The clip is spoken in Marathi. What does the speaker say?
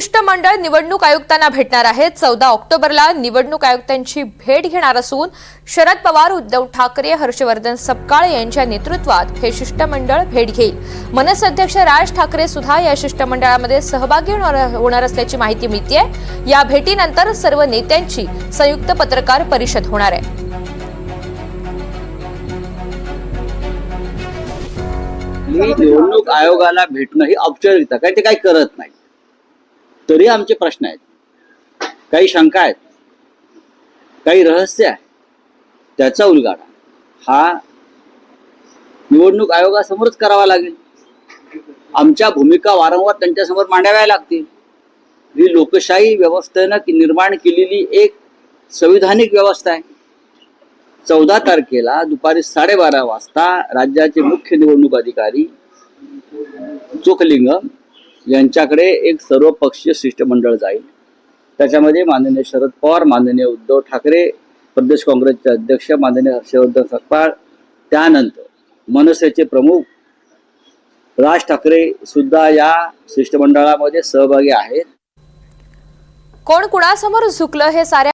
शिष्टमंडळ निवडणूक आयुक्तांना भेटणार आहे। 14 ऑक्टोबरला निवडणूक आयुक्तांची भेट घेणार असून शरद पवार, उद्धव ठाकरे, हर्षवर्धन सपकाळ यांच्या नेतृत्वात हे शिष्टमंडळ भेट घेईल। मनसे अध्यक्ष राज ठाकरे सुद्धा या शिष्टमंडळामध्ये सहभागी होणार असल्याची माहिती मिळतेय। या भेटीनंतर सर्व नेत्यांची संयुक्त पत्रकार परिषद होणार आहे। निवडणूक आयोगाला भेटणं ही औपचारिकता काय, ते काही करत नाही। तरी आमचे प्रश्न आहेत, काही शंका आहेत, काही रहस्य आहे, त्याचा उलगडा हा निवडणूक आयोगासमोरच करावा लागेल। आमच्या भूमिका वारंवार त्यांच्यासमोर मांडाव्या लागतील। ही लोकशाही व्यवस्थेनं निर्माण केलेली एक संविधानिक व्यवस्था आहे। 14 तारखेला दुपारी 12:30 वाजता राज्याचे मुख्य निवडणूक अधिकारी चोखलिंगम यांच्याकडे एक सर्वपक्षीय शिष्टमंडळ जाईल। त्याच्यामध्ये माननीय शरद पवार, माननीय उद्धव ठाकरे, प्रदेश काँग्रेसचे अध्यक्ष माननीय हर्षवर्धन सपकाळ, त्यानंतर मनसेचे प्रमुख राज ठाकरे सुद्धा या शिष्टमंडळामध्ये सहभागी आहेत। कोण कुणासमोर झुकलं हे साऱ्या